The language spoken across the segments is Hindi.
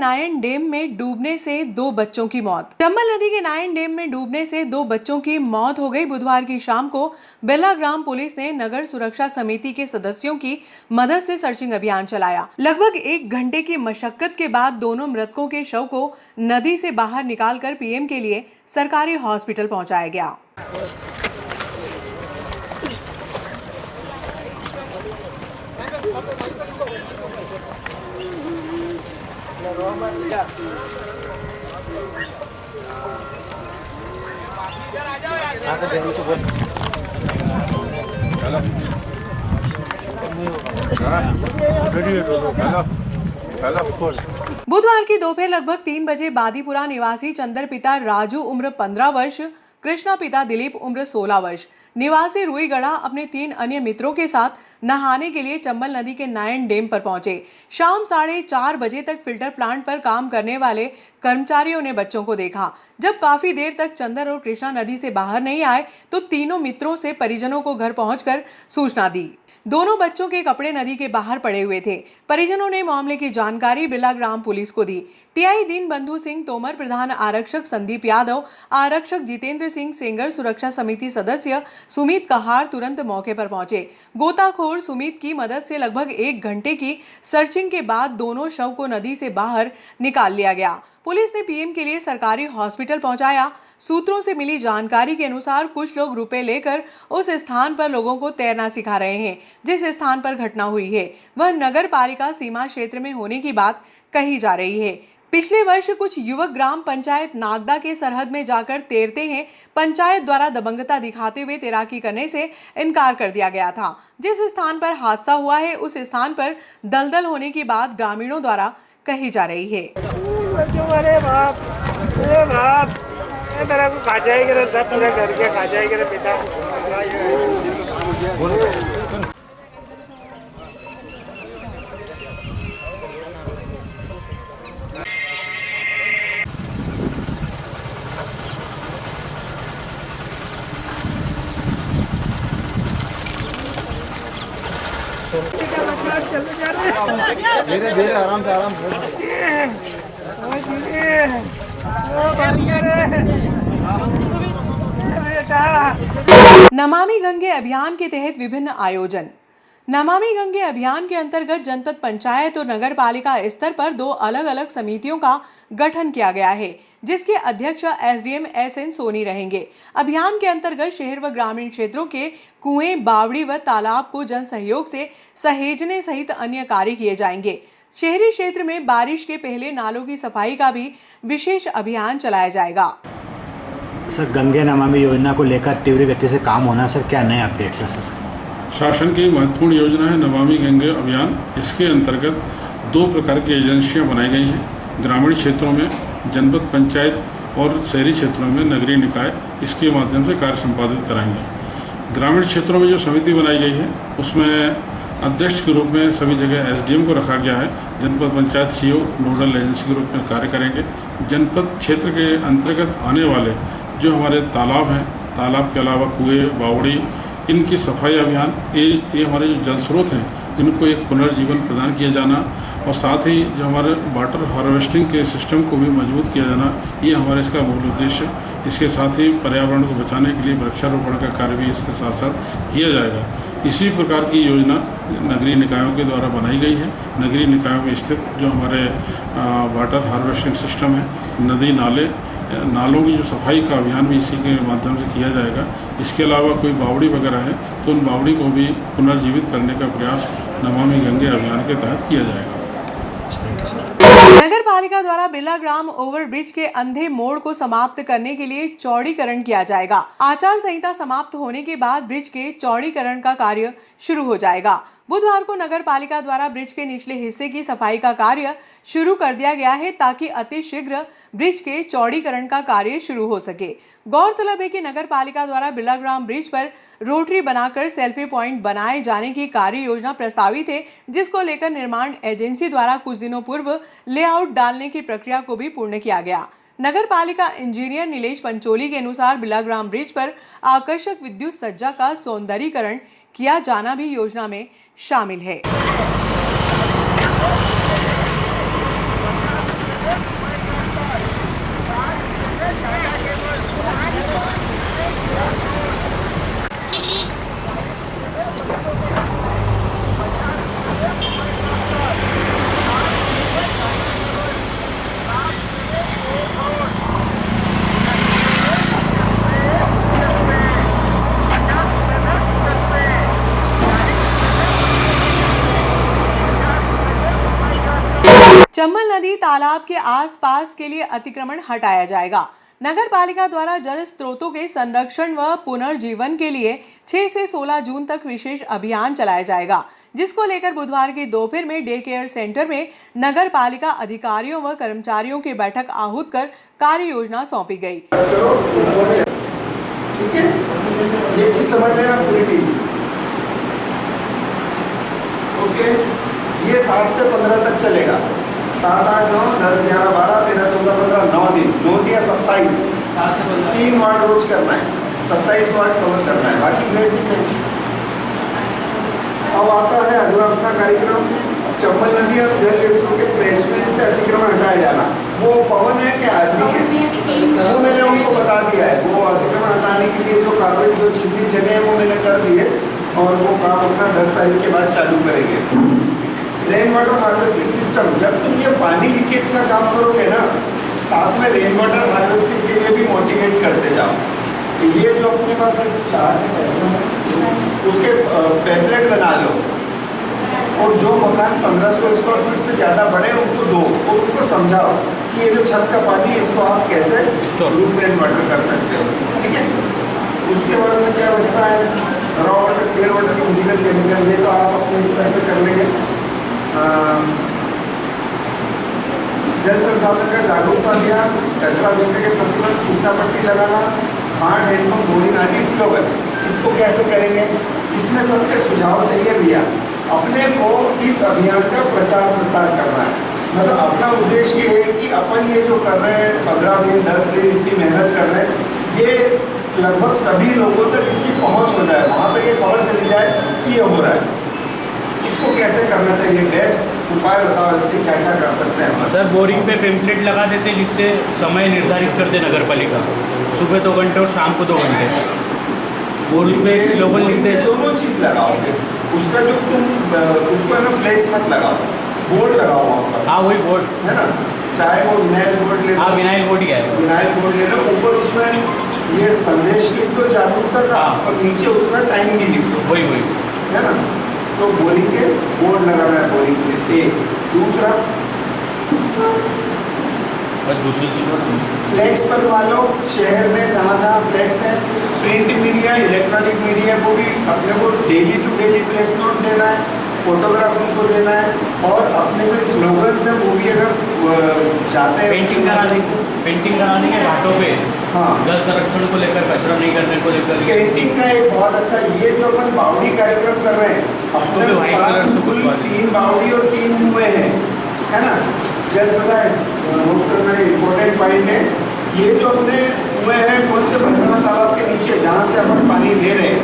नायन डैम में डूबने से 2 बच्चों की मौत। चंबल नदी के नायन डैम में डूबने से 2 बच्चों की मौत हो गई। बुधवार की शाम को बेला ग्राम पुलिस ने नगर सुरक्षा समिति के सदस्यों की मदद से सर्चिंग अभियान चलाया। लगभग 1 घंटे की मशक्कत के बाद दोनों मृतकों के शव को नदी से बाहर निकालकर पीएम के लिए सरकारी हॉस्पिटल पहुंचाया गया। बुधवार की दोपहर लगभग 3 बजे बादीपुरा निवासी चंदर पिता राजू उम्र 15 वर्ष, कृष्णा पिता दिलीप उम्र 16 वर्ष, निवासी रुईगढ़ा अपने 3 अन्य मित्रों के साथ नहाने के लिए चंबल नदी के नायन डैम पर पहुंचे। शाम 4:30 बजे तक फिल्टर प्लांट पर काम करने वाले कर्मचारियों ने बच्चों को देखा। जब काफी देर तक चंदर और कृष्णा नदी से बाहर नहीं आए तो तीनों मित्रों से परिजनों को घर पहुंचकर सूचना दी। दोनों बच्चों के कपड़े नदी के बाहर पड़े हुए थे। परिजनों ने मामले की जानकारी बिला ग्राम पुलिस को दी। टीआई दीनबंधु सिंह तोमर, प्रधान आरक्षक संदीप यादव, आरक्षक जितेंद्र सिंह सेंगर, सुरक्षा समिति सदस्य सुमित कहार तुरंत मौके पर पहुंचे। गोताखोर सुमित की मदद से लगभग 1 घंटे की सर्चिंग के बाद दोनों शव को नदी से बाहर निकाल लिया गया। पुलिस ने पीएम के लिए सरकारी हॉस्पिटल पहुंचाया। सूत्रों से मिली जानकारी के अनुसार कुछ लोग रुपए लेकर उस स्थान पर लोगों को तैरना सिखा रहे हैं। जिस स्थान पर घटना हुई है वह नगर पालिका सीमा क्षेत्र में होने की बात कही जा रही है। पिछले वर्ष कुछ युवक ग्राम पंचायत नागदा के सरहद में जाकर तैरते हैं। पंचायत द्वारा दबंगता दिखाते हुए तैराकी करने से इनकार कर दिया गया था। जिस स्थान पर हादसा हुआ है उस स्थान पर दलदल होने की बात ग्रामीणों द्वारा कही जा रही है। अरे बाप मेरा को खा जाएगा, सब पूरे घर के खा जाएगा पिता। धीरे धीरे आराम से नमामि गंगे अभियान के तहत विभिन्न आयोजन। नमामि गंगे अभियान के अंतर्गत जनपद पंचायत और नगर पालिका स्तर पर 2 अलग अलग समितियों का गठन किया गया है, जिसके अध्यक्ष एसडीएम एसएन सोनी रहेंगे। अभियान के अंतर्गत शहर व ग्रामीण क्षेत्रों के कुएं, बावड़ी व तालाब को जन सहयोग से सहेजने सहित अन्य कार्य किए जाएंगे। शहरी क्षेत्र में बारिश के पहले नालों की सफाई का भी विशेष अभियान चलाया जाएगा। सर, गंगे नमामि योजना को लेकर तीव्र गति से काम होना, सर क्या नए अपडेट्स है? सर, शासन की महत्वपूर्ण योजना है नमामि गंगे अभियान। इसके अंतर्गत 2 प्रकार की एजेंसियां बनाई गई हैं। ग्रामीण क्षेत्रों में जनपद पंचायत और शहरी क्षेत्रों में नगरीय निकाय इसके माध्यम से कार्य संपादित कराएंगे। ग्रामीण क्षेत्रों में जो समिति बनाई गई है उसमें अध्यक्ष के रूप में सभी जगह एसडीएम को रखा गया है। जनपद पंचायत सीओ नोडल एजेंसी के रूप में कार्य करेंगे। जनपद क्षेत्र के अंतर्गत आने वाले जो हमारे तालाब हैं, तालाब के अलावा कुएं, बावड़ी, इनकी सफाई अभियान, ये हमारे जो जल स्रोत हैं इनको एक पुनर्जीवन प्रदान किया जाना और साथ ही जो हमारे वाटर हार्वेस्टिंग के सिस्टम को भी मजबूत किया जाना, ये हमारे इसका मूल उद्देश्य है। इसके साथ ही पर्यावरण को बचाने के लिए वृक्षारोपण का कार्य भी इसके साथ साथ किया जाएगा। इसी प्रकार की योजना नगरीय निकायों के द्वारा बनाई गई है। नगरीय निकायों में स्थित जो हमारे वाटर हार्वेस्टिंग सिस्टम है, नदी नालों की जो सफाई का अभियान भी इसी के माध्यम से किया जाएगा। इसके अलावा कोई बावड़ी वगैरह है तो उन बावड़ी को भी पुनर्जीवित करने का प्रयास नमामि गंगे अभियान के तहत किया जाएगा। नगर पालिका द्वारा बिला ग्राम ओवरब्रिज के अंधे मोड़ को समाप्त करने के लिए चौड़ीकरण किया जाएगा। आचार संहिता समाप्त होने के बाद ब्रिज के चौड़ीकरण का कार्य शुरू हो जाएगा। बुधवार को नगर पालिका द्वारा ब्रिज के निचले हिस्से की सफाई का कार्य शुरू कर दिया गया है ताकि अति शीघ्र ब्रिज के चौड़ीकरण का कार्य शुरू हो सके। गौरतलब है कि नगर पालिका द्वारा बिला ग्राम ब्रिज पर रोटरी बनाकर सेल्फी पॉइंट बनाए जाने की कार्य योजना प्रस्तावित है, जिसको लेकर निर्माण एजेंसी द्वारा कुछ दिनों पूर्व लेआउट डालने की प्रक्रिया को भी पूर्ण किया गया। नगर पालिका इंजीनियर नीलेश पंचोली के अनुसार बिलाग्राम ब्रिज पर आकर्षक विद्युत सज्जा का सौंदर्यीकरण किया जाना भी योजना में शामिल है। चंबल नदी तालाब के आसपास के लिए अतिक्रमण हटाया जाएगा। नगर पालिका द्वारा जल स्रोतों के संरक्षण व पुनर्जीवन के लिए 6 से 16 जून तक विशेष अभियान चलाया जाएगा, जिसको लेकर बुधवार की दोपहर में डे केयर सेंटर में नगर पालिका अधिकारियों व कर्मचारियों की बैठक आहूत कर कार्य योजना सौंपी गई। ठीक है, ये चीज समझ लेना पूरी टीम। ओके, ये 7 से 15 तक चलेगा। 7, 8, 9, 10, 11, 12, 13, 14, 15, 9 दिन, 9 दिया 27, 3 वार्ड रोज करना है, 27 वार्ड कवर करना है, बाकी ग्रेसिंग में। अब आता है अगला अपना कार्यक्रम, चंबल नदी और जल स्रोत के क्रैशमेंट से अतिक्रमण हटाया जाना। वो पवन है कि आदमी है, वो मैंने उनको बता दिया है। वो अतिक्रमण हटाने के लिए जो कागज जो चिन्हित जगह है वो मैंने कर दिए और वो काम अपना 10 तारीख के बाद चालू करेंगे। रेन वाटर हार्वेस्टिंग सिस्टम, जब तुम ये पानी लीकेज का काम करोगे ना, साथ में रेन वाटर हार्वेस्टिंग के लिए भी मोटिवेट करते जाओ। तो ये जो अपने पास एक चार्ट है उसके पैम्पलेट बना लो और जो मकान 1500 स्क्वायर फीट से ज़्यादा बड़े उनको दो और उनको समझाओ कि ये जो छत का पानी है इसको आप कैसे रूफ रेन वाटर कर सकते हो। ठीक है, उसके बाद में क्या लगता है, raw water, clear water, individual chemical, ये तो आप अपने स्तर पर कर लेंगे। जल संसाधन का जागरूकता अभियान, कचरा मिलने के प्रतिबंध, सूखा पट्टी लगाना, हार्ड हैंडपंप, बोरिंग आदि स्लोगन, इसको कैसे करेंगे, इसमें सबके सुझाव चाहिए भैया। अपने को इस अभियान का प्रचार प्रसार करना है। मतलब अपना उद्देश्य ये है कि अपन ये जो कर रहे हैं 15 दिन 10 दिन इतनी मेहनत कर रहे हैं, ये लगभग सभी लोगों तक इसकी पहुंच हो जाए, वहाँ तक ये खबर चली जाए कि ये हो रहा है। इसको कैसे करना चाहिए, बेस्ट उपाय बताओ, इसके क्या क्या कर सकते हैं। सर, बोरिंग पे पेम्पलेट लगा देते जिससे समय निर्धारित कर दे नगर पालिका, सुबह 2 घंटे और शाम को 2 घंटे, और उसमें एक स्लोगन लिख दे। दोनों चीज़ लगाओगे, उसका जो तुम उसको है ना फ्लेक्स मत लगाओ, बोर्ड लगाओ वहाँ पर। हाँ, वही बोर्ड है ना, चाहे वो विनाइल बोर्ड ले लो। हाँ, विनाइल बोर्ड ही है, विनाइल बोर्ड ले लो, ऊपर उसमें ये संदेश लिख दो जागरूकता का, और नीचे उसका टाइम भी लिख दो। वही है ना, तो बोरिंग के बोर्ड लगाना है, बोरिंग के। एक दूसरा दूसरी चीज़ फ्लैक्स बनवा लो, शहर में जहाँ जहाँ फ्लैक्स है। प्रिंट मीडिया, इलेक्ट्रॉनिक मीडिया को भी अपने को daily to daily press note देना है, फोटोग्राफ उनको देना है, और अपने जो स्लोगन्स हैं वो भी अगर चाहते हैं पेंटिंग कराने के घाटों पे, हाँ, जल संरक्षण को लेकर, कचरा नहीं करने को लेकर, पेंटिंग का एक बहुत अच्छा, ये जो अपन बावड़ी कार्यक्रम कर रहे हैं, अपने पास कुल 3 बावड़ी और 3 कुएं हैं, है ना। जल पता है नोट करना इम्पोर्टेंट पॉइंट है। ये जो अपने कुएं हैं कौन से, बनमना तालाब के नीचे जहाँ से अपन पानी ले रहे हैं,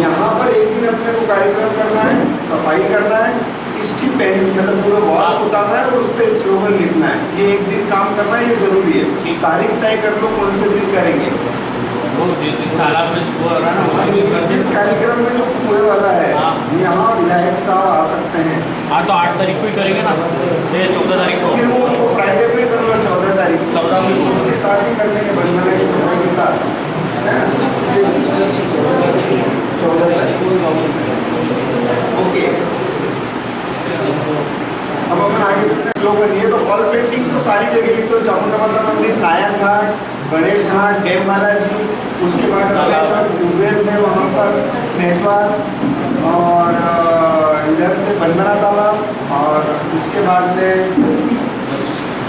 यहाँ पर एक दिन अपने को कार्यक्रम करना है, सफाई करना है, इसकी पेंट मतलब पूरा वॉल उतारना है और उस पर स्लोगन लिखना है। ये एक दिन काम करना है, ये जरूरी है। तारीख तय कर लो कौन से दिन करेंगे। वो जिस दिन तालाब में वो हो रहा है ना, उसी दिन कर इस कार्यक्रम में जो कुएं वाला है, यहाँ विधायक साहब आ सकते हैं। हाँ, तो 8 तारीख को ही करेंगे ना, ये 14 तारीख को, फिर वो उसको फ्राइडे को ही कर लो, 14 तारीख को। 14 को उसके साथ ही कर लेंगे, बनमना की सफाई के साथ, है ना। 14 तारीख ओके। अब अपन आगे चलते हैं। स्लोगन, ये तो वॉल पेंटिंग तो सारी जगह लिख दो, चामुंडा माता मंदिर, नायक घाट, गणेश घाट, डैम बालाजी, उसके बाद ट्यूबवेल्स है वहाँ पर, मेहतवास, और इधर से बनमना तालाब, और उसके बाद में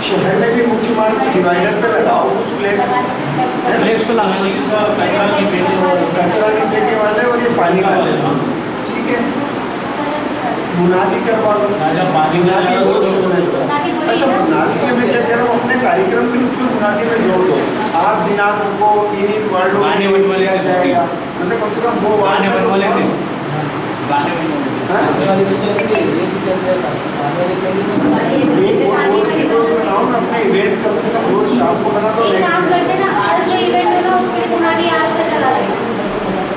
शहर में भी मुख्य मार्ग डिवाइडर पे लगाओ कुछ फ्लैक्स तो लगाने की, कचरा नहीं फेंके वाले और ये पानी वाले, ठीक है। मुनादी करवा लो, मुनादी रोज सुनने दो। अच्छा, मुनादी में मैं क्या कह रहा हूँ, अपने कार्यक्रम भी उसमें मुनादी में जोड़ दो। आप दिनांक को इन वर्डों में लिया जाएगा, मतलब कम से कम वो वार्ड में तो बनाओ ना अपने इवेंट, कम से कम रोज शाम को बना दो।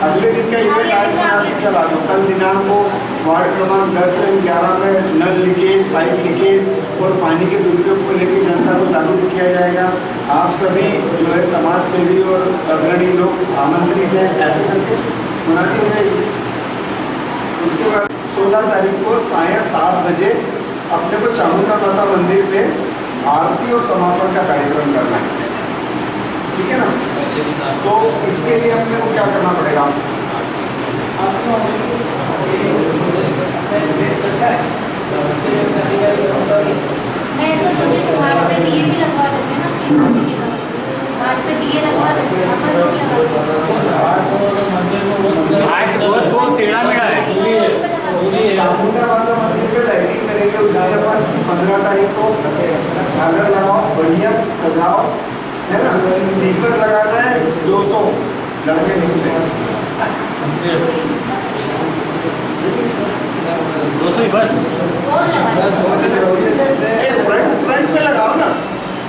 अगले दिन का इवेंट आज मुनादी चला दो। कल दिनांक को वार्ड क्रमांक 10 से 11 में नल लीकेज, पाइप लीकेज और पानी के दुरुपयोग को लेकर जनता को जागरूक किया जाएगा। आप सभी जो है समाज सेवी और अग्रणी लोग आमंत्रित हैं, ऐसे करके मुनादी हो जाएगी। उसके बाद 16 तारीख को सायं 7 बजे अपने को चामुंडा माता मंदिर पे आरती और समापन का कार्यक्रम करना है, ठीक है ना। तो इसके लिए अपने को क्या करना पड़ेगा? मैं ऐसा सोची कि घाट पे दिए भी लगवा देते हैं ना, घाट पे दिए लगवा देते हैं, अपन लोग घाट बहुत टेढ़ा मेढ़ा है। चामुंडा माता मंदिर पे लाइटिंग करेंगे, उस दिन अपन 15 तारीख को झालर लगाओ, बढ़िया सजाओ, है ना। दीपक लगाना है 200 लड़के निकले, 200 ही बस। फ्रंट में लगाओ ना,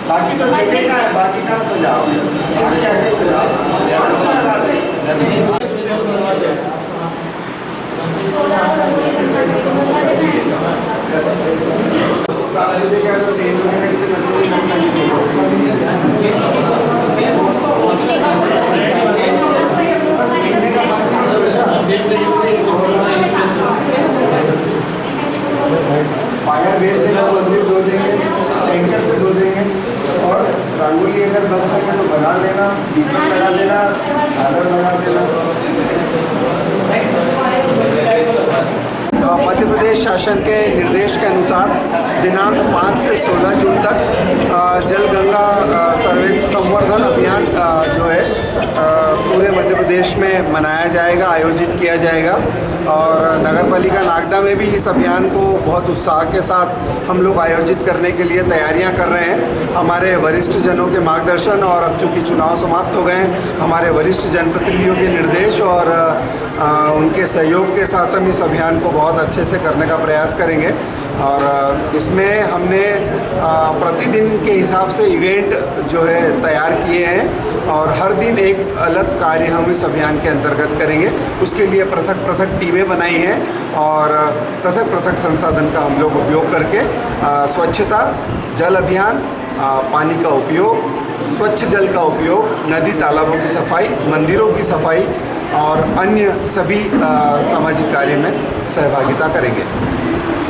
बाकी तो जगह का है, बाकी का सजाओ, इसके आगे सजाओ, 500 लगा दे। 7 बजे क्या 3 बजे तक फायर भेज देना, मंदिर धो देंगे, टैंकर से धो देंगे, और रंगोली अगर बन सके तो बना लेना, दीपक लगा देना, झालर लगा देना। मध्य प्रदेश शासन के निर्देश के अनुसार दिनांक 5 से 16 जून तक जल गंगा संवर्धन अभियान जो है पूरे मध्य प्रदेश में मनाया जाएगा, आयोजित किया जाएगा। और नगर पालिका नागदा में भी इस अभियान को बहुत उत्साह के साथ हम लोग आयोजित करने के लिए तैयारियां कर रहे हैं। हमारे वरिष्ठ जनों के मार्गदर्शन और अब चूँकि चुनाव समाप्त हो गए हैं, हमारे वरिष्ठ जनप्रतिनिधियों के निर्देश और उनके सहयोग के साथ हम इस अभियान को बहुत अच्छे से करने का प्रयास करेंगे। और इसमें हमने प्रतिदिन के हिसाब से इवेंट जो है तैयार किए हैं, और हर दिन एक अलग कार्य हम इस अभियान के अंतर्गत करेंगे। उसके लिए पृथक पृथक टीमें बनाई हैं और पृथक पृथक संसाधन का हम लोग उपयोग करके स्वच्छता, जल अभियान, पानी का उपयोग, स्वच्छ जल का उपयोग, नदी तालाबों की सफाई, मंदिरों की सफाई और अन्य सभी सामाजिक कार्य में सहभागिता करेंगे।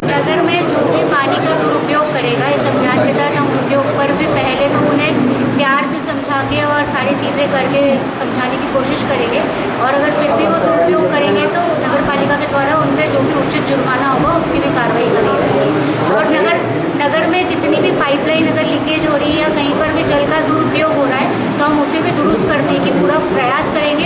नगर में जो भी पानी का दुरुपयोग करेगा इस अभियान के तहत हम उनके ऊपर भी पहले तो उन्हें प्यार से समझा के और सारी चीज़ें करके समझाने की कोशिश करेंगे, और अगर फिर भी वो दुरुपयोग करेंगे तो नगर पालिका के द्वारा उन पर जो भी उचित जुर्माना होगा उसकी भी कार्रवाई करी जाएगी। और नगर में जितनी भी पाइपलाइन अगर लीकेज हो रही है या कहीं पर भी जल का दुरुपयोग हो रहा है तो हम उसे भी दुरुस्त करने की पूरा प्रयास करेंगे।